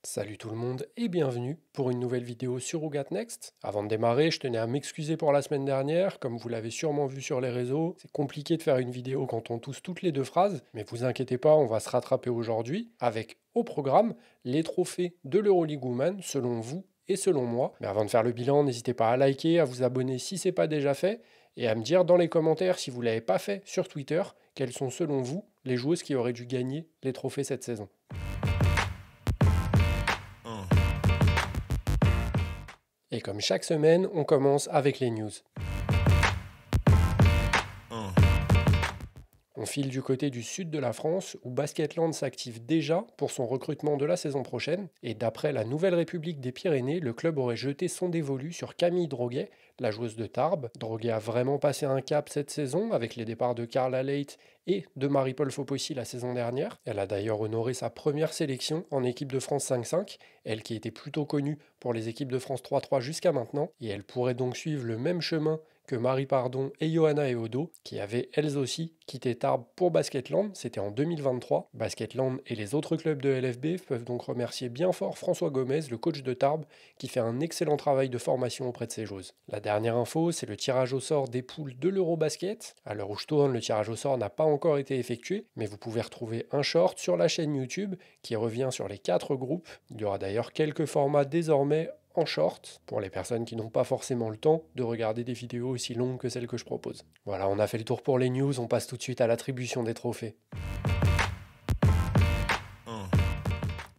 Salut tout le monde et bienvenue pour une nouvelle vidéo sur Ougat Next. Avant de démarrer, je tenais à m'excuser pour la semaine dernière. Comme vous l'avez sûrement vu sur les réseaux, c'est compliqué de faire une vidéo quand on tousse toutes les deux phrases. Mais vous inquiétez pas, on va se rattraper aujourd'hui avec au programme les trophées de l'Euroleague Women selon vous et selon moi. Mais avant de faire le bilan, n'hésitez pas à liker, à vous abonner si c'est pas déjà fait et à me dire dans les commentaires si vous l'avez pas fait sur Twitter, quelles sont selon vous les joueuses qui auraient dû gagner les trophées cette saison. Et comme chaque semaine, on commence avec les news. On file du côté du sud de la France où Basketland s'active déjà pour son recrutement de la saison prochaine. Et d'après la Nouvelle République des Pyrénées, le club aurait jeté son dévolu sur Camille Droguet, la joueuse de Tarbes. Droguet a vraiment passé un cap cette saison avec les départs de Carla Leight et de Marie-Paul Fopossi la saison dernière. Elle a d'ailleurs honoré sa première sélection en équipe de France 5-5, elle qui était plutôt connue pour les équipes de France 3-3 jusqu'à maintenant. Et elle pourrait donc suivre le même chemin que Marie Pardon et Johanna Eodo, qui avaient elles aussi quitté Tarbes pour Basketland, c'était en 2023. Basketland et les autres clubs de LFB peuvent donc remercier bien fort François Gomez, le coach de Tarbes, qui fait un excellent travail de formation auprès de ses joueuses. La dernière info, c'est le tirage au sort des poules de l'Eurobasket. À l'heure où je tourne, le tirage au sort n'a pas encore été effectué, mais vous pouvez retrouver un short sur la chaîne YouTube qui revient sur les 4 groupes. Il y aura d'ailleurs quelques formats désormais en short pour les personnes qui n'ont pas forcément le temps de regarder des vidéos aussi longues que celles que je propose. Voilà, on a fait le tour pour les news, on passe tout de suite à l'attribution des trophées.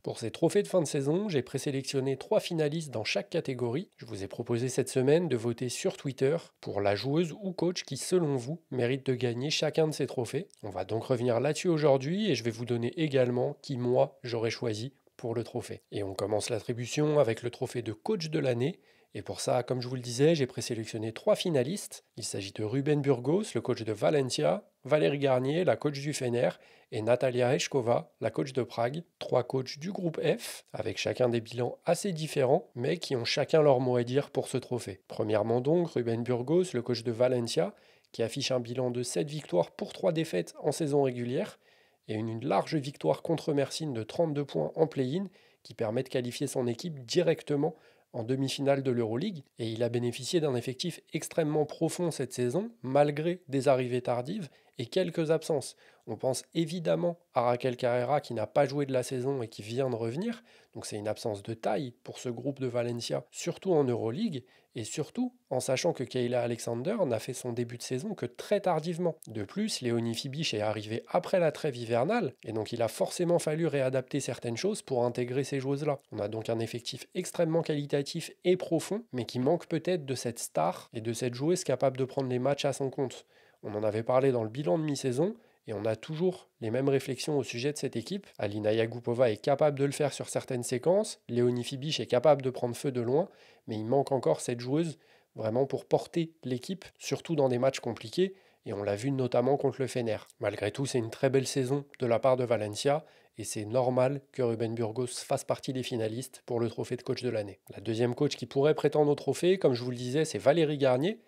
Pour ces trophées de fin de saison, j'ai présélectionné 3 finalistes dans chaque catégorie. Je vous ai proposé cette semaine de voter sur Twitter pour la joueuse ou coach qui, selon vous, mérite de gagner chacun de ces trophées. On va donc revenir là-dessus aujourd'hui et je vais vous donner également qui, moi, j'aurais choisi pour le trophée. Et on commence l'attribution avec le trophée de coach de l'année. Et pour ça, comme je vous le disais, j'ai présélectionné 3 finalistes. Il s'agit de Ruben Burgos, le coach de Valencia, Valérie Garnier, la coach du Fener, et Natalia Hechkova, la coach de Prague. 3 coachs du groupe F, avec chacun des bilans assez différents, mais qui ont chacun leur mot à dire pour ce trophée. Premièrement donc, Ruben Burgos, le coach de Valencia, qui affiche un bilan de 7 victoires pour 3 défaites en saison régulière, et une large victoire contre Mersin de 32 points en play-in, qui permet de qualifier son équipe directement en demi-finale de l'Euroleague, et il a bénéficié d'un effectif extrêmement profond cette saison, malgré des arrivées tardives et quelques absences. On pense évidemment à Raquel Carrera qui n'a pas joué de la saison et qui vient de revenir, donc c'est une absence de taille pour ce groupe de Valencia, surtout en Euroleague, et surtout en sachant que Kayla Alexander n'a fait son début de saison que très tardivement. De plus, Léonie Fibiche est arrivée après la trêve hivernale, et donc il a forcément fallu réadapter certaines choses pour intégrer ces joueuses-là. On a donc un effectif extrêmement qualitatif et profond, mais qui manque peut-être de cette star et de cette joueuse capable de prendre les matchs à son compte. On en avait parlé dans le bilan de mi-saison, et on a toujours les mêmes réflexions au sujet de cette équipe. Alina Yagupova est capable de le faire sur certaines séquences, Léonie Fibiche est capable de prendre feu de loin, mais il manque encore cette joueuse vraiment pour porter l'équipe, surtout dans des matchs compliqués, et on l'a vu notamment contre le Fener. Malgré tout, c'est une très belle saison de la part de Valencia, et c'est normal que Ruben Burgos fasse partie des finalistes pour le trophée de coach de l'année. La deuxième coach qui pourrait prétendre au trophée, comme je vous le disais, c'est Valérie Garnier.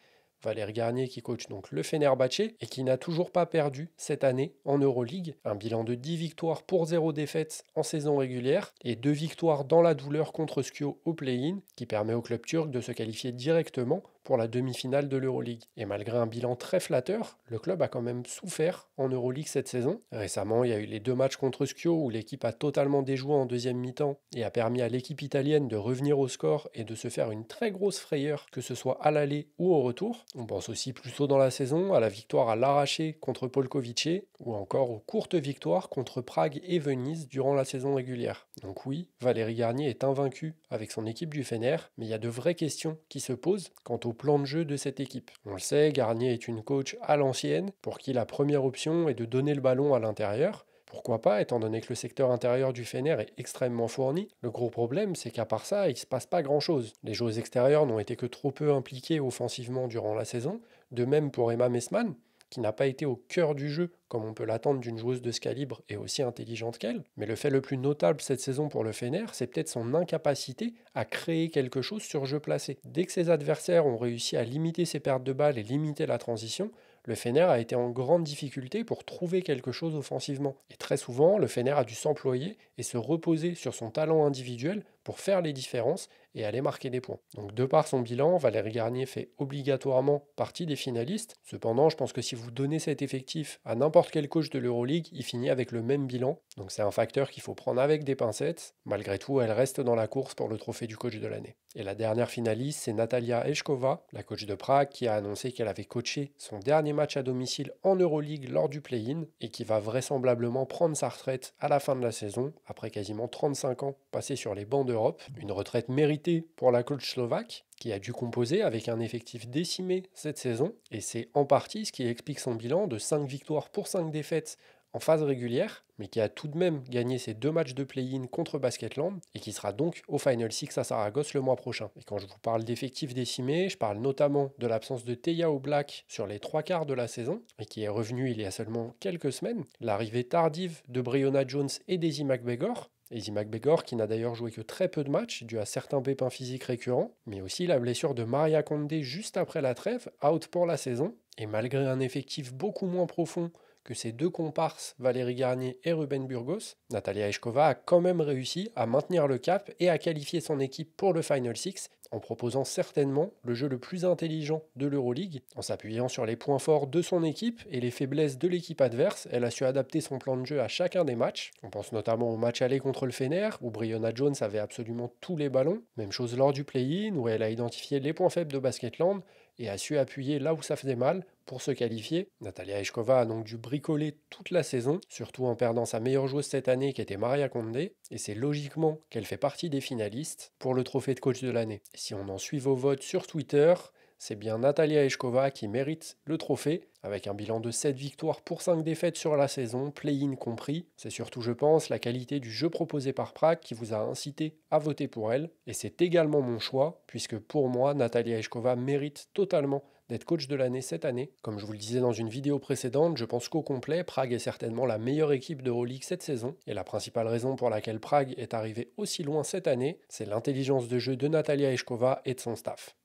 Valérie Garnier qui coach donc le Fenerbahçe et qui n'a toujours pas perdu cette année en Euroleague. Un bilan de 10 victoires pour 0 défaites en saison régulière et 2 victoires dans la douleur contre Skio au play-in qui permet au club turc de se qualifier directement pour la demi-finale de l'Euroleague. Et malgré un bilan très flatteur, le club a quand même souffert en Euroleague cette saison. Récemment, il y a eu les 2 matchs contre Skio où l'équipe a totalement déjoué en deuxième mi-temps et a permis à l'équipe italienne de revenir au score et de se faire une très grosse frayeur, que ce soit à l'aller ou au retour. On pense aussi plus tôt dans la saison à la victoire à l'arraché contre Polkovice ou encore aux courtes victoires contre Prague et Venise durant la saison régulière. Donc oui, Valérie Garnier est invaincu avec son équipe du Fener, mais il y a de vraies questions qui se posent quant au plan de jeu de cette équipe. On le sait, Garnier est une coach à l'ancienne, pour qui la première option est de donner le ballon à l'intérieur. Pourquoi pas, étant donné que le secteur intérieur du Fener est extrêmement fourni. Le gros problème, c'est qu'à part ça, il ne se passe pas grand-chose. Les joueuses extérieures n'ont été que trop peu impliquées offensivement durant la saison, de même pour Emma Messmann, qui n'a pas été au cœur du jeu, comme on peut l'attendre d'une joueuse de ce calibre et aussi intelligente qu'elle. Mais le fait le plus notable cette saison pour le Fener, c'est peut-être son incapacité à créer quelque chose sur jeu placé. Dès que ses adversaires ont réussi à limiter ses pertes de balles et limiter la transition, le Fener a été en grande difficulté pour trouver quelque chose offensivement. Et très souvent, le Fener a dû s'employer et se reposer sur son talent individuel pour faire les différences et aller marquer des points. Donc de par son bilan, Valérie Garnier fait obligatoirement partie des finalistes. Cependant, je pense que si vous donnez cet effectif à n'importe quel coach de l'Euroleague, il finit avec le même bilan. Donc c'est un facteur qu'il faut prendre avec des pincettes. Malgré tout, elle reste dans la course pour le trophée du coach de l'année. Et la dernière finaliste, c'est Natalia Eshkova, la coach de Prague, qui a annoncé qu'elle avait coaché son dernier match à domicile en Euroleague lors du play-in et qui va vraisemblablement prendre sa retraite à la fin de la saison, après quasiment 35 ans passés sur les bancs d'Europe. Une retraite méritée pour la coach slovaque, qui a dû composer avec un effectif décimé cette saison, et c'est en partie ce qui explique son bilan de 5 victoires pour 5 défaites en phase régulière, mais qui a tout de même gagné ses 2 matchs de play-in contre Basketland et qui sera donc au Final Six à Saragosse le mois prochain. Et quand je vous parle d'effectifs décimés, je parle notamment de l'absence de Teya Oblak sur les 3 quarts de la saison, et qui est revenu il y a seulement quelques semaines, l'arrivée tardive de Breonna Jones et Daisy McBegor, Daisy McBegor qui n'a d'ailleurs joué que très peu de matchs dû à certains pépins physiques récurrents, mais aussi la blessure de Maria Condé juste après la trêve, out pour la saison, et malgré un effectif beaucoup moins profond que ses 2 comparses, Valérie Garnier et Ruben Burgos, Natalia Eshkova a quand même réussi à maintenir le cap et à qualifier son équipe pour le Final Six en proposant certainement le jeu le plus intelligent de l'Euroleague. En s'appuyant sur les points forts de son équipe et les faiblesses de l'équipe adverse, elle a su adapter son plan de jeu à chacun des matchs. On pense notamment au match aller contre le Fener, où Breonna Jones avait absolument tous les ballons. Même chose lors du play-in, où elle a identifié les points faibles de Basketland et a su appuyer là où ça faisait mal pour se qualifier. Natalia Eshkova a donc dû bricoler toute la saison, surtout en perdant sa meilleure joueuse cette année qui était Maria Condé, et c'est logiquement qu'elle fait partie des finalistes pour le trophée de coach de l'année. Et si on en suit vos votes sur Twitter, c'est bien Natalia Eshkova qui mérite le trophée, avec un bilan de 7 victoires pour 5 défaites sur la saison, play-in compris. C'est surtout, je pense, la qualité du jeu proposé par Prague qui vous a incité à voter pour elle. Et c'est également mon choix, puisque pour moi, Natalia Eshkova mérite totalement d'être coach de l'année cette année. Comme je vous le disais dans une vidéo précédente, je pense qu'au complet, Prague est certainement la meilleure équipe d'Euroleague cette saison. Et la principale raison pour laquelle Prague est arrivée aussi loin cette année, c'est l'intelligence de jeu de Natalia Eshkova et de son staff.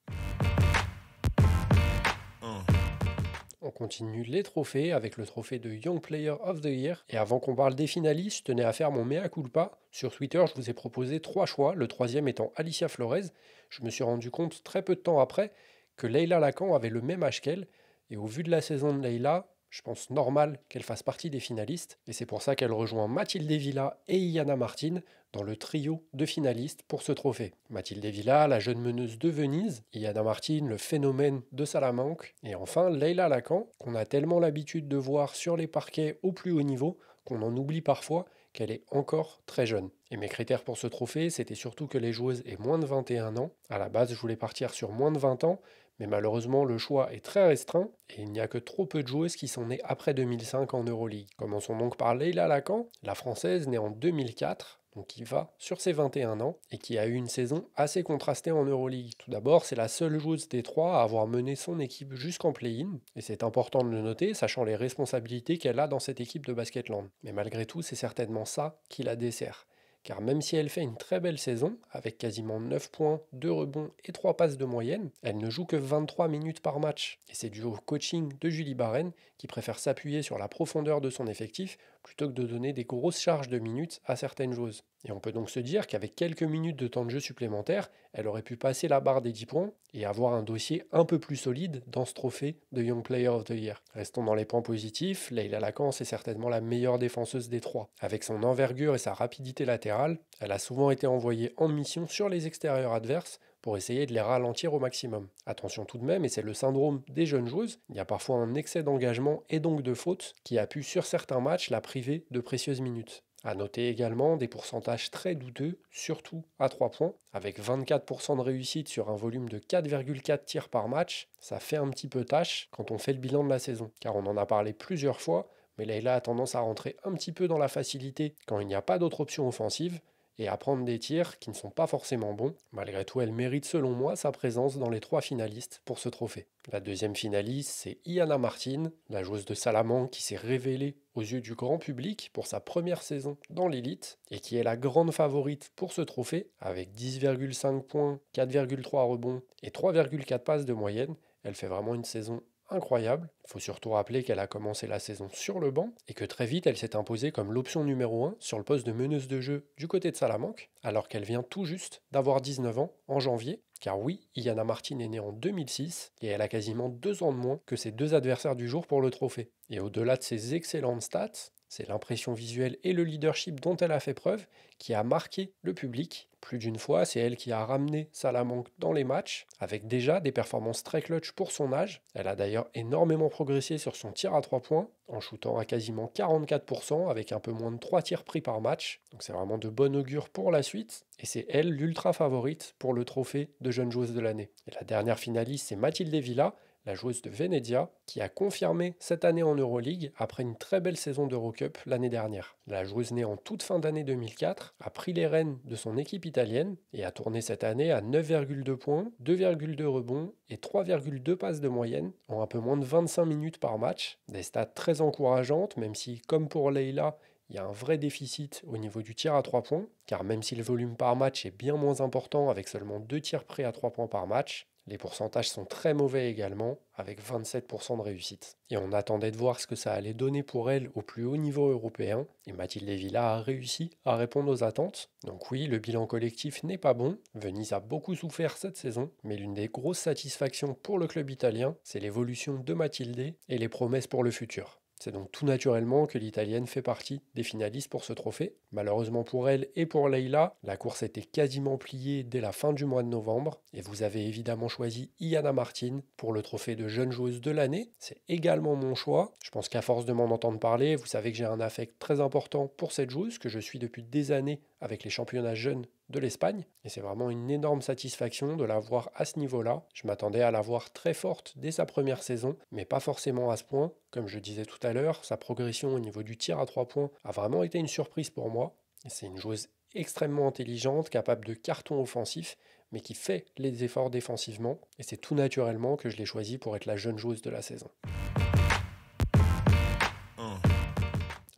On continue les trophées avec le trophée de Young Player of the Year. Et avant qu'on parle des finalistes, je tenais à faire mon mea culpa. Sur Twitter, je vous ai proposé 3 choix, le troisième étant Alicia Flores. Je me suis rendu compte très peu de temps après que Leila Lacan avait le même âge qu'elle. Et au vu de la saison de Leila, je pense normal qu'elle fasse partie des finalistes. Et c'est pour ça qu'elle rejoint Mathilde Villa et Iana Martin dans le trio de finalistes pour ce trophée. Mathilde Villa, la jeune meneuse de Venise, Iana Martin, le phénomène de Salamanque, et enfin Leila Lacan, qu'on a tellement l'habitude de voir sur les parquets au plus haut niveau qu'on en oublie parfois qu'elle est encore très jeune. Et mes critères pour ce trophée, c'était surtout que les joueuses aient moins de 21 ans. À la base, je voulais partir sur moins de 20 ans, mais malheureusement, le choix est très restreint et il n'y a que trop peu de joueuses qui sont nées après 2005 en Euroleague. Commençons donc par Leila Lacan, la française née en 2004, donc qui va sur ses 21 ans et qui a eu une saison assez contrastée en Euroleague. Tout d'abord, c'est la seule joueuse des trois à avoir mené son équipe jusqu'en play-in, et c'est important de le noter, sachant les responsabilités qu'elle a dans cette équipe de Basketland. Mais malgré tout, c'est certainement ça qui la dessert. Car même si elle fait une très belle saison, avec quasiment 9 points, 2 rebonds et 3 passes de moyenne, elle ne joue que 23 minutes par match. Et c'est dû au coaching de Julie Barren, qui préfère s'appuyer sur la profondeur de son effectif plutôt que de donner des grosses charges de minutes à certaines joueuses. Et on peut donc se dire qu'avec quelques minutes de temps de jeu supplémentaires, elle aurait pu passer la barre des 10 points et avoir un dossier un peu plus solide dans ce trophée de Young Player of the Year. Restons dans les points positifs, Leila Lacan est certainement la meilleure défenseuse des trois. Avec son envergure et sa rapidité latérale, elle a souvent été envoyée en mission sur les extérieurs adverses pour essayer de les ralentir au maximum. Attention tout de même, et c'est le syndrome des jeunes joueuses, il y a parfois un excès d'engagement et donc de fautes qui a pu sur certains matchs la priver de précieuses minutes. À noter également des pourcentages très douteux, surtout à 3 points, avec 24% de réussite sur un volume de 4,4 tirs par match, ça fait un petit peu tâche quand on fait le bilan de la saison, car on en a parlé plusieurs fois, mais Leila a tendance à rentrer un petit peu dans la facilité quand il n'y a pas d'autre option offensive, et à prendre des tirs qui ne sont pas forcément bons. Malgré tout, elle mérite selon moi sa présence dans les 3 finalistes pour ce trophée. La deuxième finaliste, c'est Iana Martin, la joueuse de Salamanque qui s'est révélée aux yeux du grand public pour sa première saison dans l'élite et qui est la grande favorite pour ce trophée avec 10,5 points, 4,3 rebonds et 3,4 passes de moyenne. Elle fait vraiment une saison incroyable. Il faut surtout rappeler qu'elle a commencé la saison sur le banc et que très vite elle s'est imposée comme l'option numéro 1 sur le poste de meneuse de jeu du côté de Salamanque, alors qu'elle vient tout juste d'avoir 19 ans en janvier. Car oui, Iliana Martin est née en 2006 et elle a quasiment 2 ans de moins que ses deux adversaires du jour pour le trophée. Et au-delà de ses excellentes stats, c'est l'impression visuelle et le leadership dont elle a fait preuve qui a marqué le public. Plus d'une fois, c'est elle qui a ramené Salamanque dans les matchs, avec déjà des performances très clutch pour son âge. Elle a d'ailleurs énormément progressé sur son tir à 3 points, en shootant à quasiment 44% avec un peu moins de 3 tirs pris par match. Donc c'est vraiment de bon augure pour la suite. Et c'est elle l'ultra favorite pour le trophée de jeune joueuse de l'année. Et la dernière finaliste, c'est Mathilde Villa, la joueuse de Venezia, qui a confirmé cette année en Euroleague après une très belle saison d'Eurocup l'année dernière. La joueuse née en toute fin d'année 2004 a pris les rênes de son équipe italienne et a tourné cette année à 9,2 points, 2,2 rebonds et 3,2 passes de moyenne en un peu moins de 25 minutes par match. Des stats très encourageantes, même si, comme pour Leila, il y a un vrai déficit au niveau du tir à 3 points, car même si le volume par match est bien moins important avec seulement 2 tirs pris à 3 points par match, les pourcentages sont très mauvais également, avec 27% de réussite. Et on attendait de voir ce que ça allait donner pour elle au plus haut niveau européen, et Mathilde Villa a réussi à répondre aux attentes. Donc oui, le bilan collectif n'est pas bon, Venise a beaucoup souffert cette saison, mais l'une des grosses satisfactions pour le club italien, c'est l'évolution de Mathilde et les promesses pour le futur. C'est donc tout naturellement que l'Italienne fait partie des finalistes pour ce trophée. Malheureusement pour elle et pour Leila, la course était quasiment pliée dès la fin du mois de novembre. Et vous avez évidemment choisi Iliana Martin pour le trophée de jeune joueuse de l'année. C'est également mon choix. Je pense qu'à force de m'en entendre parler, vous savez que j'ai un affect très important pour cette joueuse que je suis depuis des années avec les championnats jeunes de l'Espagne. Et c'est vraiment une énorme satisfaction de la voir à ce niveau-là. Je m'attendais à la voir très forte dès sa première saison, mais pas forcément à ce point. Comme je disais tout à l'heure, sa progression au niveau du tir à 3 points a vraiment été une surprise pour moi. Et c'est une joueuse extrêmement intelligente, capable de carton offensif, mais qui fait les efforts défensivement. Et c'est tout naturellement que je l'ai choisie pour être la jeune joueuse de la saison.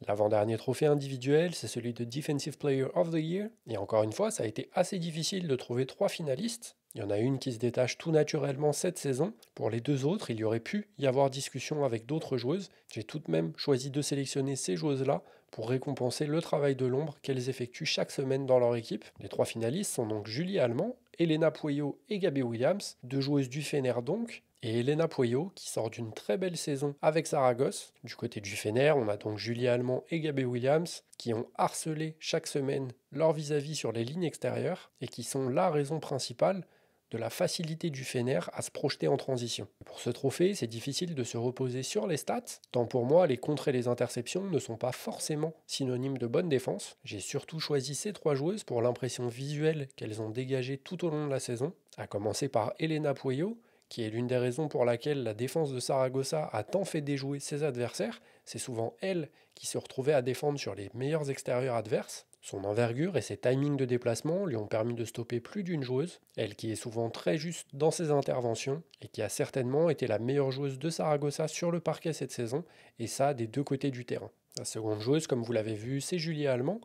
L'avant-dernier trophée individuel, c'est celui de Defensive Player of the Year. Et encore une fois, ça a été assez difficile de trouver 3 finalistes. Il y en a une qui se détache tout naturellement cette saison. Pour les 2 autres, il y aurait pu y avoir discussion avec d'autres joueuses. J'ai tout de même choisi de sélectionner ces joueuses-là pour récompenser le travail de l'ombre qu'elles effectuent chaque semaine dans leur équipe. Les 3 finalistes sont donc Julie Allemand, Elena Pueyo et Gabi Williams, 2 joueuses du Fener donc. Et Elena Pueyo, qui sort d'une très belle saison avec Saragosse. Du côté du Fener, on a donc Julie Allemand et Gabi Williams, qui ont harcelé chaque semaine leur vis-à-vis sur les lignes extérieures, et qui sont la raison principale de la facilité du Fener à se projeter en transition. Pour ce trophée, c'est difficile de se reposer sur les stats, tant pour moi les contres et les interceptions ne sont pas forcément synonymes de bonne défense. J'ai surtout choisi ces 3 joueuses pour l'impression visuelle qu'elles ont dégagée tout au long de la saison, à commencer par Elena Pueyo, qui est l'une des raisons pour laquelle la défense de Saragossa a tant fait déjouer ses adversaires. C'est souvent elle qui se retrouvait à défendre sur les meilleurs extérieurs adverses. Son envergure et ses timings de déplacement lui ont permis de stopper plus d'une joueuse, elle qui est souvent très juste dans ses interventions et qui a certainement été la meilleure joueuse de Saragossa sur le parquet cette saison, et ça des 2 côtés du terrain. La seconde joueuse, comme vous l'avez vu, c'est Julie Allemand.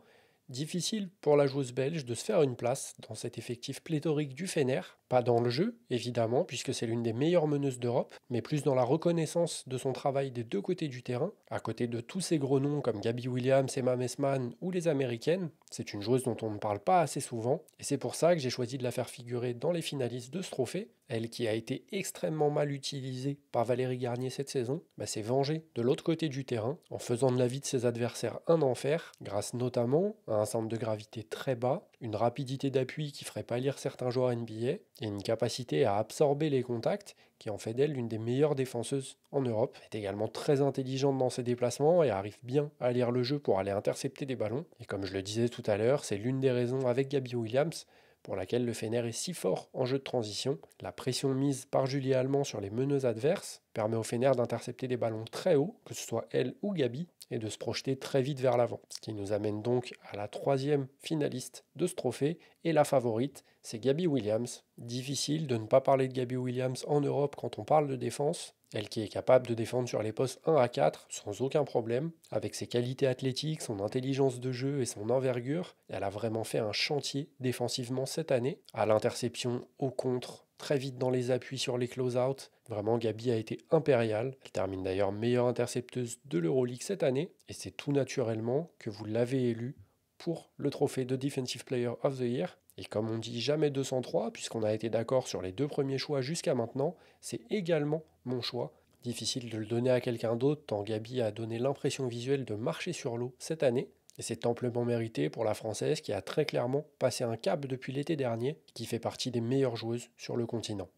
Difficile pour la joueuse belge de se faire une place dans cet effectif pléthorique du Fener. Pas dans le jeu, évidemment, puisque c'est l'une des meilleures meneuses d'Europe, mais plus dans la reconnaissance de son travail des 2 côtés du terrain, à côté de tous ces gros noms comme Gabi Williams, Emma Messman ou les Américaines. C'est une joueuse dont on ne parle pas assez souvent, et c'est pour ça que j'ai choisi de la faire figurer dans les finalistes de ce trophée. Elle qui a été extrêmement mal utilisée par Valérie Garnier cette saison, s'est vengée de l'autre côté du terrain, en faisant de la vie de ses adversaires un enfer, grâce notamment à un centre de gravité très bas, une rapidité d'appui qui ferait pâlir certains joueurs NBA, et une capacité à absorber les contacts qui en fait d'elle l'une des meilleures défenseuses en Europe. Elle est également très intelligente dans ses déplacements et arrive bien à lire le jeu pour aller intercepter des ballons. Et comme je le disais tout à l'heure, c'est l'une des raisons avec Gabi Williams pour laquelle le Fener est si fort en jeu de transition. La pression mise par Julie Allemand sur les meneuses adverses permet au Fener d'intercepter des ballons très hauts, que ce soit elle ou Gabi, et de se projeter très vite vers l'avant. Ce qui nous amène donc à la 3e finaliste de ce trophée, et la favorite, c'est Gabi Williams. Difficile de ne pas parler de Gabi Williams en Europe quand on parle de défense. Elle qui est capable de défendre sur les postes 1 à 4 sans aucun problème. Avec ses qualités athlétiques, son intelligence de jeu et son envergure, elle a vraiment fait un chantier défensivement cette année. À l'interception, au contre, très vite dans les appuis sur les close-out. Vraiment, Gabi a été impériale. Elle termine d'ailleurs meilleure intercepteuse de l'Euroleague cette année. Et c'est tout naturellement que vous l'avez élue pour le trophée de Defensive Player of the Year. Et comme on dit jamais 203, puisqu'on a été d'accord sur les 2 premiers choix jusqu'à maintenant, c'est également mon choix. Difficile de le donner à quelqu'un d'autre, tant Gabi a donné l'impression visuelle de marcher sur l'eau cette année. Et c'est amplement mérité pour la Française qui a très clairement passé un cap depuis l'été dernier et qui fait partie des meilleures joueuses sur le continent.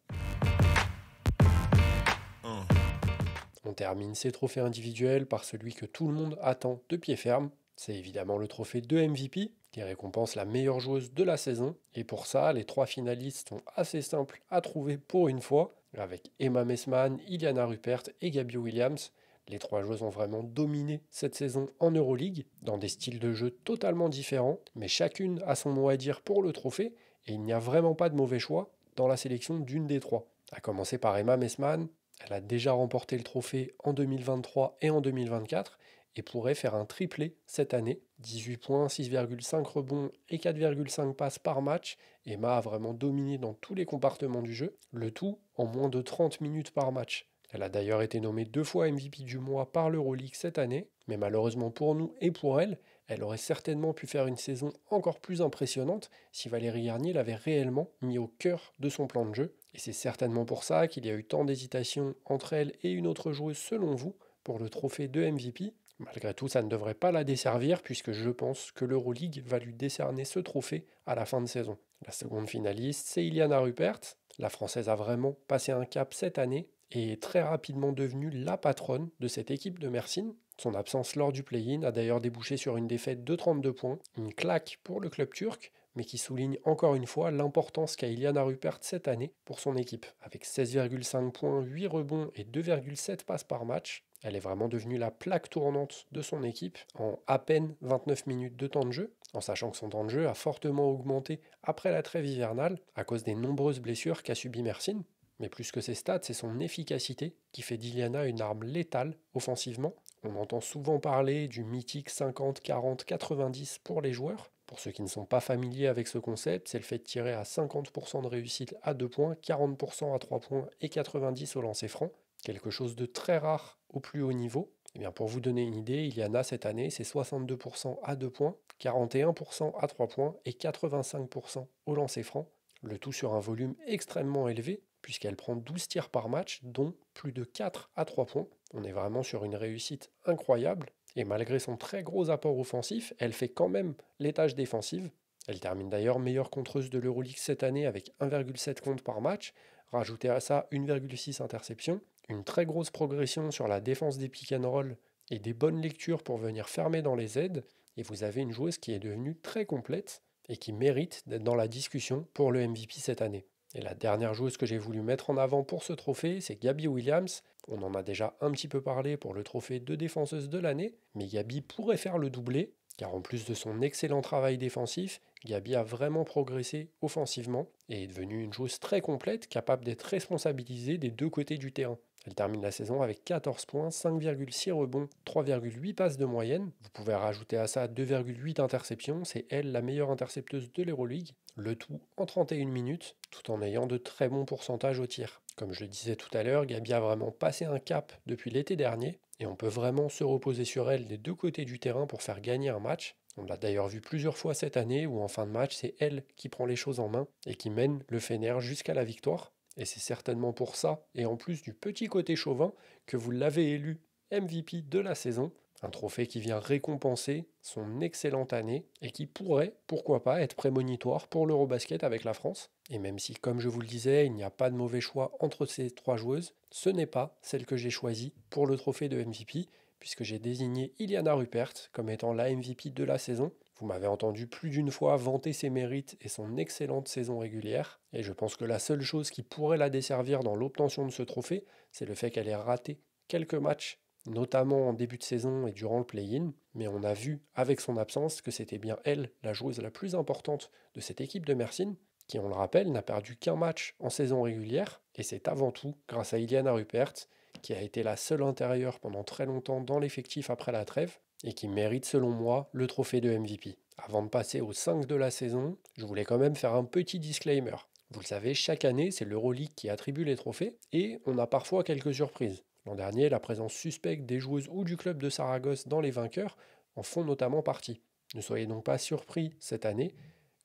On termine ces trophées individuels par celui que tout le monde attend de pied ferme. C'est évidemment le trophée de MVP qui récompense la meilleure joueuse de la saison. Et pour ça, les 3 finalistes sont assez simples à trouver pour une fois, avec Emma Messman, Iliana Rupert et Gabby Williams. Les 3 joueuses ont vraiment dominé cette saison en Euroleague, dans des styles de jeu totalement différents, mais chacune a son mot à dire pour le trophée, et il n'y a vraiment pas de mauvais choix dans la sélection d'une des 3. À commencer par Emma Messman, elle a déjà remporté le trophée en 2023 et en 2024 et pourrait faire un triplé cette année. 18 points, 6,5 rebonds et 4,5 passes par match. Emma a vraiment dominé dans tous les compartiments du jeu, le tout en moins de 30 minutes par match. Elle a d'ailleurs été nommée 2 fois MVP du mois par l'Euroleague cette année, mais malheureusement pour nous et pour elle, elle aurait certainement pu faire une saison encore plus impressionnante si Valérie Garnier l'avait réellement mis au cœur de son plan de jeu. Et c'est certainement pour ça qu'il y a eu tant d'hésitation entre elle et une autre joueuse selon vous pour le trophée de MVP. Malgré tout, ça ne devrait pas la desservir puisque je pense que l'Euroleague va lui décerner ce trophée à la fin de saison. La seconde finaliste, c'est Iliana Rupert. La Française a vraiment passé un cap cette année et est très rapidement devenue la patronne de cette équipe de Mersin. Son absence lors du play-in a d'ailleurs débouché sur une défaite de 32 points, une claque pour le club turc, mais qui souligne encore une fois l'importance qu'a Iliana Rupert cette année pour son équipe. Avec 16,5 points, 8 rebonds et 2,7 passes par match, elle est vraiment devenue la plaque tournante de son équipe en à peine 29 minutes de temps de jeu, en sachant que son temps de jeu a fortement augmenté après la trêve hivernale à cause des nombreuses blessures qu'a subi Mersin. Mais plus que ses stats, c'est son efficacité qui fait d'Iliana une arme létale offensivement. On entend souvent parler du mythique 50, 40, 90 pour les joueurs. Pour ceux qui ne sont pas familiers avec ce concept, c'est le fait de tirer à 50% de réussite à 2 points, 40% à 3 points et 90 au lancer franc. Quelque chose de très rare au plus haut niveau. Et bien pour vous donner une idée, Iliana cette année, c'est 62% à 2 points, 41% à 3 points et 85% au lancer franc. Le tout sur un volume extrêmement élevé, puisqu'elle prend 12 tirs par match, dont plus de 4 à 3 points. On est vraiment sur une réussite incroyable, et malgré son très gros apport offensif, elle fait quand même les tâches défensives. Elle termine d'ailleurs meilleure contreuse de l'Euroleague cette année avec 1,7 comptes par match, rajoutez à ça 1,6 interceptions, une très grosse progression sur la défense des pick and roll et des bonnes lectures pour venir fermer dans les aides, et vous avez une joueuse qui est devenue très complète et qui mérite d'être dans la discussion pour le MVP cette année. Et la dernière joueuse que j'ai voulu mettre en avant pour ce trophée, c'est Gabby Williams. On en a déjà un petit peu parlé pour le trophée de défenseuse de l'année, mais Gabby pourrait faire le doublé, car en plus de son excellent travail défensif, Gabby a vraiment progressé offensivement et est devenue une joueuse très complète, capable d'être responsabilisée des 2 côtés du terrain. Elle termine la saison avec 14 points, 5,6 rebonds, 3,8 passes de moyenne. Vous pouvez rajouter à ça 2,8 interceptions, c'est elle la meilleure intercepteuse de l'Euroleague. Le tout en 31 minutes, tout en ayant de très bons pourcentages au tir. Comme je le disais tout à l'heure, Gabby a vraiment passé un cap depuis l'été dernier, et on peut vraiment se reposer sur elle des 2 côtés du terrain pour faire gagner un match. On l'a d'ailleurs vu plusieurs fois cette année où en fin de match, c'est elle qui prend les choses en main et qui mène le Fener jusqu'à la victoire. Et c'est certainement pour ça, et en plus du petit côté chauvin, que vous l'avez élu MVP de la saison. Un trophée qui vient récompenser son excellente année et qui pourrait, pourquoi pas, être prémonitoire pour l'Eurobasket avec la France. Et même si, comme je vous le disais, il n'y a pas de mauvais choix entre ces 3 joueuses, ce n'est pas celle que j'ai choisie pour le trophée de MVP, puisque j'ai désigné Iliana Rupert comme étant la MVP de la saison. Vous m'avez entendu plus d'une fois vanter ses mérites et son excellente saison régulière, et je pense que la seule chose qui pourrait la desservir dans l'obtention de ce trophée, c'est le fait qu'elle ait raté quelques matchs, notamment en début de saison et durant le play-in, mais on a vu avec son absence que c'était bien elle, la joueuse la plus importante de cette équipe de Mersin, qui, on le rappelle, n'a perdu qu'un match en saison régulière, et c'est avant tout grâce à Iliana Rupert, qui a été la seule intérieure pendant très longtemps dans l'effectif après la trêve, et qui mérite selon moi le trophée de MVP. Avant de passer aux 5 de la saison, je voulais quand même faire un petit disclaimer. Vous le savez, chaque année, c'est l'Euroleague qui attribue les trophées et on a parfois quelques surprises. L'an dernier, la présence suspecte des joueuses ou du club de Saragosse dans les vainqueurs en font notamment partie. Ne soyez donc pas surpris cette année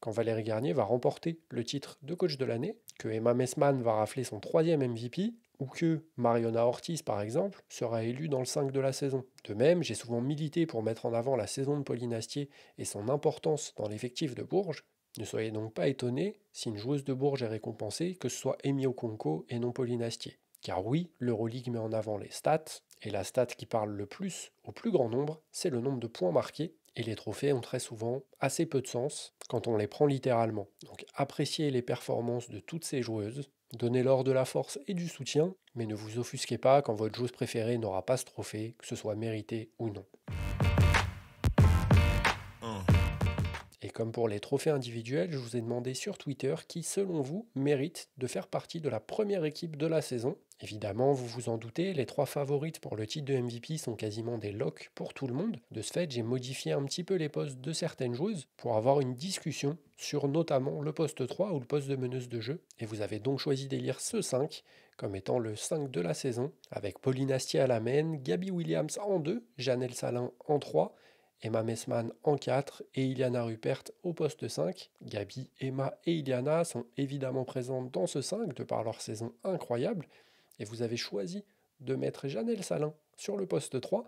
quand Valérie Garnier va remporter le titre de coach de l'année, que Emma Messman va rafler son troisième MVP, ou que Mariona Ortiz, par exemple, sera élue dans le 5 de la saison. De même, j'ai souvent milité pour mettre en avant la saison de Pauline Astier et son importance dans l'effectif de Bourges. Ne soyez donc pas étonnés si une joueuse de Bourges est récompensée, que ce soit Emi Okonko et non Pauline Astier. Car oui, l'Euroleague met en avant les stats, et la stat qui parle le plus au plus grand nombre, c'est le nombre de points marqués, et les trophées ont très souvent assez peu de sens quand on les prend littéralement. Donc appréciez les performances de toutes ces joueuses, donnez-leur de la force et du soutien, mais ne vous offusquez pas quand votre joueuse préférée n'aura pas ce trophée, que ce soit mérité ou non. Et comme pour les trophées individuels, je vous ai demandé sur Twitter qui, selon vous, mérite de faire partie de la première équipe de la saison. Évidemment, vous vous en doutez, les trois favorites pour le titre de MVP sont quasiment des locks pour tout le monde. De ce fait, j'ai modifié un petit peu les postes de certaines joueuses pour avoir une discussion sur notamment le poste 3 ou le poste de meneuse de jeu. Et vous avez donc choisi d'élire ce 5 comme étant le 5 de la saison, avec Pauline Astier à la main, Gabi Williams en 2, Janelle Salin en 3, Emma Messman en 4 et Iliana Rupert au poste 5. Gabi, Emma et Iliana sont évidemment présentes dans ce 5 de par leur saison incroyable. Et vous avez choisi de mettre Janelle Salin sur le poste 3,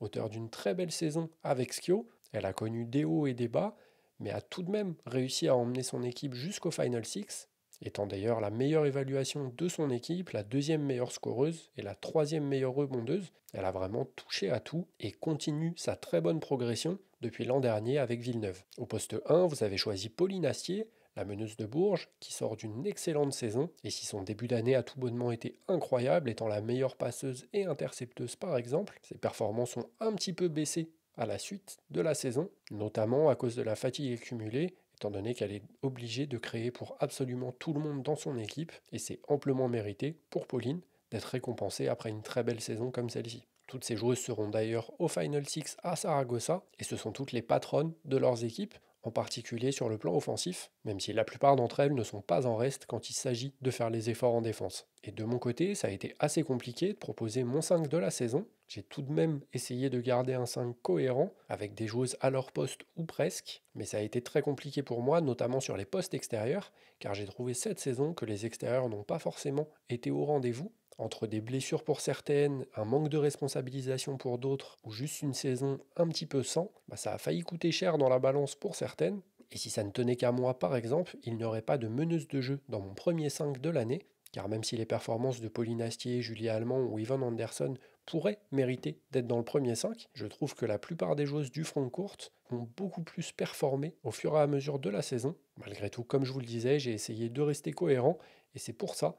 auteur d'une très belle saison avec Skio. Elle a connu des hauts et des bas, mais a tout de même réussi à emmener son équipe jusqu'au Final Six, étant d'ailleurs la meilleure évaluation de son équipe, la deuxième meilleure scoreuse et la troisième meilleure rebondeuse. Elle a vraiment touché à tout et continue sa très bonne progression depuis l'an dernier avec Villeneuve. Au poste 1, vous avez choisi Pauline Astier, la meneuse de Bourges, qui sort d'une excellente saison, et si son début d'année a tout bonnement été incroyable, étant la meilleure passeuse et intercepteuse par exemple, ses performances ont un petit peu baissé à la suite de la saison, notamment à cause de la fatigue accumulée, étant donné qu'elle est obligée de créer pour absolument tout le monde dans son équipe, et c'est amplement mérité pour Pauline d'être récompensée après une très belle saison comme celle-ci. Toutes ces joueuses seront d'ailleurs au Final Six à Saragossa, et ce sont toutes les patronnes de leurs équipes, en particulier sur le plan offensif, même si la plupart d'entre elles ne sont pas en reste quand il s'agit de faire les efforts en défense. Et de mon côté, ça a été assez compliqué de proposer mon 5 de la saison. J'ai tout de même essayé de garder un 5 cohérent, avec des joueuses à leur poste ou presque, mais ça a été très compliqué pour moi, notamment sur les postes extérieurs, car j'ai trouvé cette saison que les extérieurs n'ont pas forcément été au rendez-vous, entre des blessures pour certaines, un manque de responsabilisation pour d'autres, ou juste une saison un petit peu sans, ça a failli coûter cher dans la balance pour certaines. Et si ça ne tenait qu'à moi par exemple, il n'y aurait pas de meneuse de jeu dans mon premier 5 de l'année, car même si les performances de Pauline Astier, Julie Allemand ou Yvonne Anderson pourraient mériter d'être dans le premier 5, je trouve que la plupart des joueuses du front de courte ont beaucoup plus performé au fur et à mesure de la saison. Malgré tout, comme je vous le disais, j'ai essayé de rester cohérent, et c'est pour ça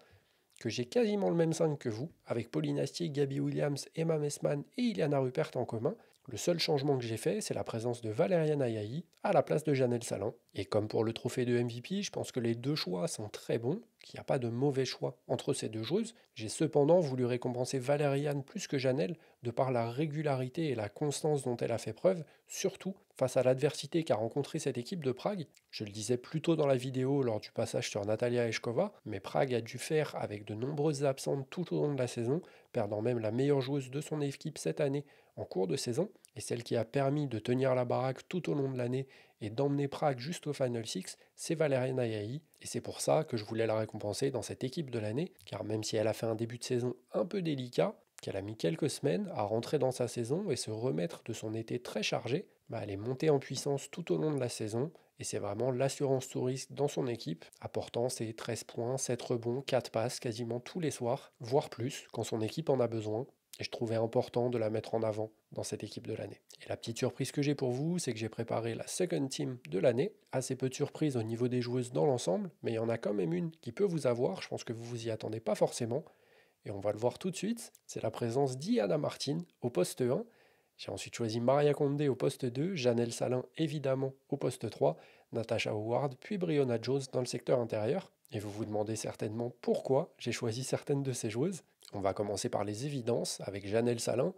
que j'ai quasiment le même 5 que vous, avec Pauline Astier, Gabi Williams, Emma Messman et Iliana Rupert en commun. Le seul changement que j'ai fait, c'est la présence de Valériane Ayaï à la place de Janelle Salin. Et comme pour le trophée de MVP, je pense que les deux choix sont très bons, qu'il n'y a pas de mauvais choix entre ces deux joueuses. J'ai cependant voulu récompenser Valériane plus que Janelle, de par la régularité et la constance dont elle a fait preuve, surtout face à l'adversité qu'a rencontrée cette équipe de Prague. Je le disais plus tôt dans la vidéo lors du passage sur Natalia Eshkova, mais Prague a dû faire avec de nombreuses absentes tout au long de la saison, perdant même la meilleure joueuse de son équipe cette année en cours de saison, et celle qui a permis de tenir la baraque tout au long de l'année et d'emmener Prague juste au Final Six, c'est Valériane Ayaï, et c'est pour ça que je voulais la récompenser dans cette équipe de l'année, car même si elle a fait un début de saison un peu délicat, qu'elle a mis quelques semaines à rentrer dans sa saison et se remettre de son été très chargé, elle est montée en puissance tout au long de la saison, et c'est vraiment l'assurance tout risque dans son équipe, apportant ses 13 points, 7 rebonds, 4 passes quasiment tous les soirs, voire plus quand son équipe en a besoin. Et je trouvais important de la mettre en avant dans cette équipe de l'année. Et la petite surprise que j'ai pour vous, c'est que j'ai préparé la second team de l'année. Assez peu de surprises au niveau des joueuses dans l'ensemble, mais il y en a quand même une qui peut vous avoir, je pense que vous vous y attendez pas forcément. Et on va le voir tout de suite, c'est la présence d'Iana Martin au poste 1. J'ai ensuite choisi Maria Condé au poste 2, Janelle Salin évidemment au poste 3, Natasha Howard puis Brionna Jones dans le secteur intérieur. Et vous vous demandez certainement pourquoi j'ai choisi certaines de ces joueuses. On va commencer par les évidences avec Janelle Salin.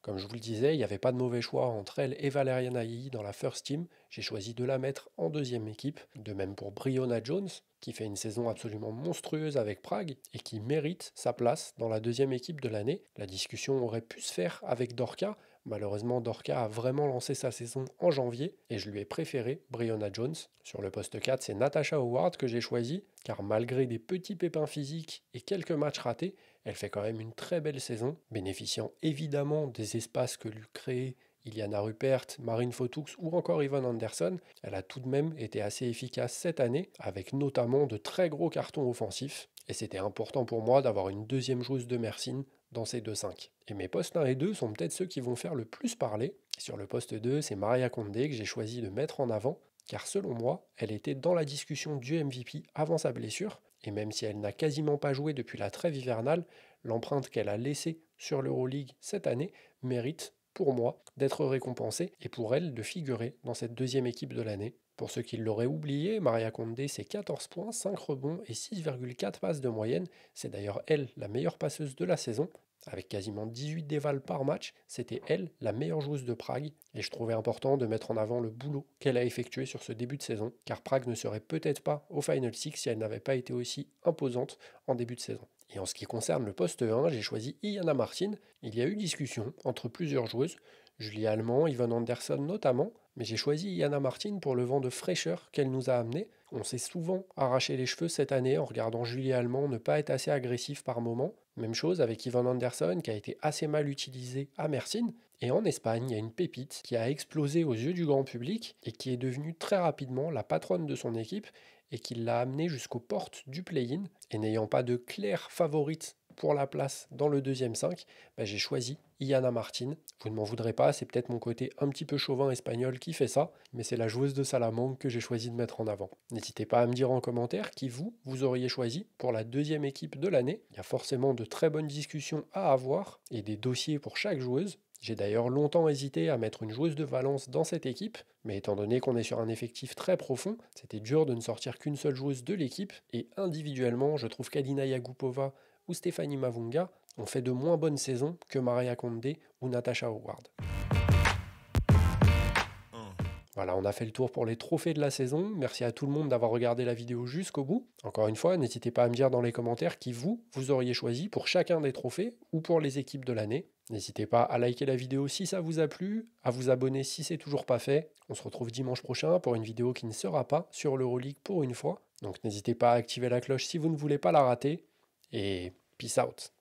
Comme je vous le disais, il n'y avait pas de mauvais choix entre elle et Valeriana Yei dans la first team. J'ai choisi de la mettre en deuxième équipe. De même pour Brionna Jones, qui fait une saison absolument monstrueuse avec Prague et qui mérite sa place dans la deuxième équipe de l'année. La discussion aurait pu se faire avec Dorka. Malheureusement, Dorka a vraiment lancé sa saison en janvier et je lui ai préféré Brionna Jones. Sur le poste 4, c'est Natasha Howard que j'ai choisi, car malgré des petits pépins physiques et quelques matchs ratés, elle fait quand même une très belle saison, bénéficiant évidemment des espaces que lui créent Iliana Rupert, Marine Fotoux ou encore Yvonne Anderson. Elle a tout de même été assez efficace cette année, avec notamment de très gros cartons offensifs. Et c'était important pour moi d'avoir une deuxième joueuse de Mersin dans ces 2-5. Et mes postes 1 et 2 sont peut-être ceux qui vont faire le plus parler. Sur le poste 2, c'est Maria Condé que j'ai choisi de mettre en avant, car selon moi, elle était dans la discussion du MVP avant sa blessure, et même si elle n'a quasiment pas joué depuis la trêve hivernale, l'empreinte qu'elle a laissée sur l'Euroleague cette année mérite, pour moi, d'être récompensée et pour elle de figurer dans cette deuxième équipe de l'année. Pour ceux qui l'auraient oublié, Maria Condé, c'est 14 points, 5 rebonds et 6,4 passes de moyenne. C'est d'ailleurs elle la meilleure passeuse de la saison. Avec quasiment 18 dévals par match, c'était elle la meilleure joueuse de Prague et je trouvais important de mettre en avant le boulot qu'elle a effectué sur ce début de saison, car Prague ne serait peut-être pas au Final Six si elle n'avait pas été aussi imposante en début de saison. Et en ce qui concerne le poste 1, j'ai choisi Iana Martin. Il y a eu discussion entre plusieurs joueuses, Julie Allemand, Yvonne Anderson notamment, mais j'ai choisi Iana Martin pour le vent de fraîcheur qu'elle nous a amené. On s'est souvent arraché les cheveux cette année en regardant Julie Allemand ne pas être assez agressif par moment. Même chose avec Yvonne Anderson qui a été assez mal utilisée à Mersin. Et en Espagne, il y a une pépite qui a explosé aux yeux du grand public et qui est devenue très rapidement la patronne de son équipe et qui l'a amenée jusqu'aux portes du play-in. Et n'ayant pas de claire favorite pour la place dans le deuxième 5, j'ai choisi Iana Martin. Vous ne m'en voudrez pas, c'est peut-être mon côté un petit peu chauvin espagnol qui fait ça, mais c'est la joueuse de Salamanque que j'ai choisi de mettre en avant. N'hésitez pas à me dire en commentaire qui vous auriez choisi pour la deuxième équipe de l'année. Il y a forcément de très bonnes discussions à avoir et des dossiers pour chaque joueuse. J'ai d'ailleurs longtemps hésité à mettre une joueuse de Valence dans cette équipe, mais étant donné qu'on est sur un effectif très profond, c'était dur de ne sortir qu'une seule joueuse de l'équipe, et individuellement, je trouve qu'Alina Yagupova ou Stéphanie Mavunga ont fait de moins bonnes saisons que Maria Condé ou Natasha Howard. Voilà, on a fait le tour pour les trophées de la saison. Merci à tout le monde d'avoir regardé la vidéo jusqu'au bout. Encore une fois, n'hésitez pas à me dire dans les commentaires qui vous auriez choisi pour chacun des trophées ou pour les équipes de l'année. N'hésitez pas à liker la vidéo si ça vous a plu, à vous abonner si c'est toujours pas fait. On se retrouve dimanche prochain pour une vidéo qui ne sera pas sur l'Euroleague pour une fois. Donc n'hésitez pas à activer la cloche si vous ne voulez pas la rater. Et peace out.